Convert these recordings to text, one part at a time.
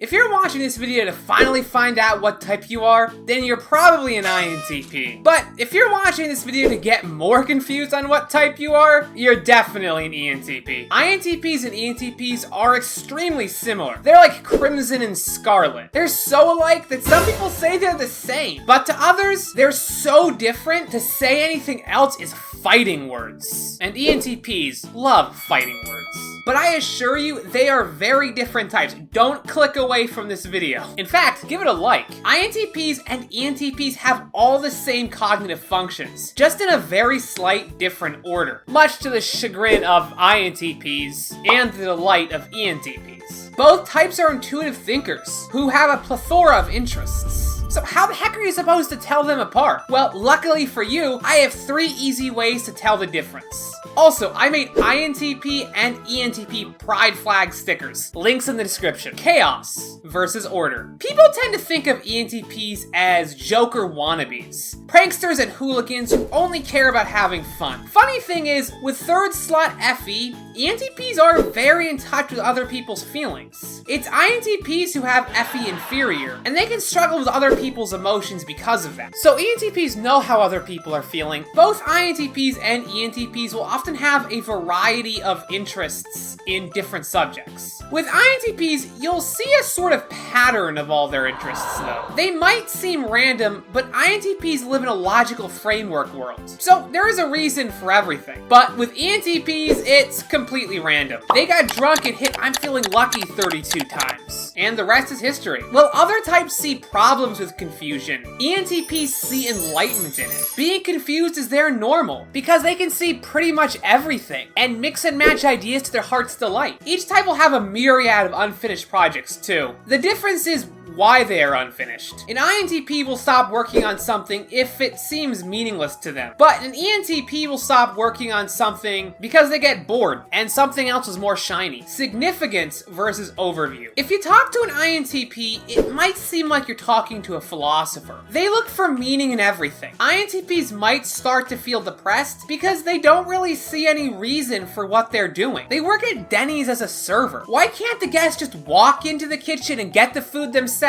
If you're watching this video to finally find out what type you are, then you're probably an INTP. But if you're watching this video to get more confused on what type you are, you're definitely an ENTP. INTPs and ENTPs are extremely similar. They're like crimson and scarlet. They're so alike that some people say they're the same. But to others, they're so different, to say anything else is fighting words. And ENTPs love fighting words. But I assure you, they are very different types. Don't click away from this video. In fact, give it a like. INTPs and ENTPs have all the same cognitive functions, just in a very slight different order, much to the chagrin of INTPs and the delight of ENTPs. Both types are intuitive thinkers who have a plethora of interests. So how the heck are you supposed to tell them apart? Well, luckily for you, I have 3 easy ways to tell the difference. Also, I made INTP and ENTP pride flag stickers. Links in the description. Chaos versus order. People tend to think of ENTPs as Joker wannabes. Pranksters and hooligans who only care about having fun. Funny thing is, with third slot FE, ENTPs are very in touch with other people's feelings. It's INTPs who have FE inferior, and they can struggle with other people's emotions because of that. So ENTPs know how other people are feeling. Both INTPs and ENTPs will often have a variety of interests in different subjects. With INTPs, you'll see a sort of pattern of all their interests though. They might seem random, but INTPs live in a logical framework world. So there is a reason for everything. But with ENTPs, it's completely random. They got drunk and hit "I'm feeling lucky" 32 times. And the rest is history. While other types see problems with confusion, ENTPs see enlightenment in it. Being confused is their normal, because they can see pretty much everything, and mix and match ideas to their heart's delight. Each type will have a myriad of unfinished projects too. The difference is why they are unfinished. An INTP will stop working on something if it seems meaningless to them, but an ENTP will stop working on something because they get bored and something else is more shiny. Significance versus overview. If you talk to an INTP, it might seem like you're talking to a philosopher. They look for meaning in everything. INTPs might start to feel depressed because they don't really see any reason for what they're doing. They work at Denny's as a server. Why can't the guests just walk into the kitchen and get the food themselves?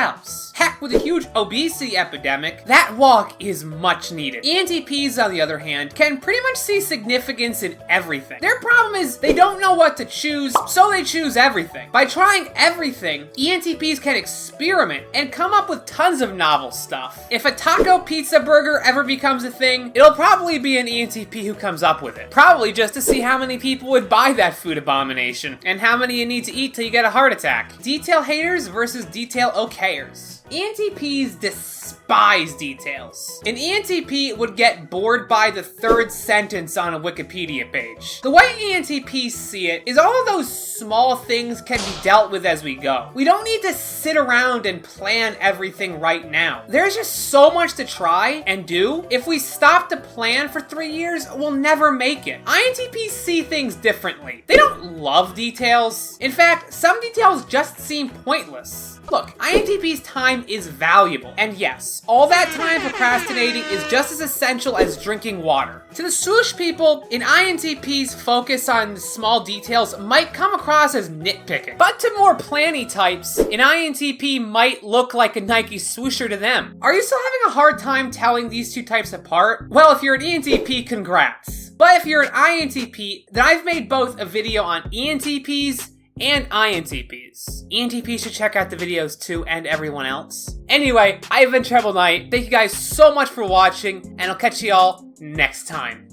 Heck, with a huge obesity epidemic, that walk is much needed. ENTPs, on the other hand, can pretty much see significance in everything. Their problem is they don't know what to choose, so they choose everything. By trying everything, ENTPs can experiment and come up with tons of novel stuff. If a taco pizza burger ever becomes a thing, it'll probably be an ENTP who comes up with it. Probably just to see how many people would buy that food abomination, and how many you need to eat till you get a heart attack. Detail haters versus detail okayers. ENTPs despise details. An ENTP would get bored by the 3rd sentence on a Wikipedia page. The way ENTPs see it is all of those small things can be dealt with as we go. We don't need to sit around and plan everything right now. There's just so much to try and do. If we stop to plan for 3 years, we'll never make it. INTPs see things differently. They don't love details. In fact, some details just seem pointless. Look, INTP's time is valuable, and yes, all that time procrastinating is just as essential as drinking water. To the swoosh people, an INTP's focus on the small details might come across as nitpicking. But to more planny types, an INTP might look like a Nike swoosher to them. Are you still having a hard time telling these 2 types apart? Well, if you're an ENTP, congrats. But if you're an INTP, then I've made both a video on ENTPs and INTPs. ENTPs should check out the videos too, and everyone else. Anyway, I've been TrebleKnight. Thank you guys so much for watching, and I'll catch you all next time.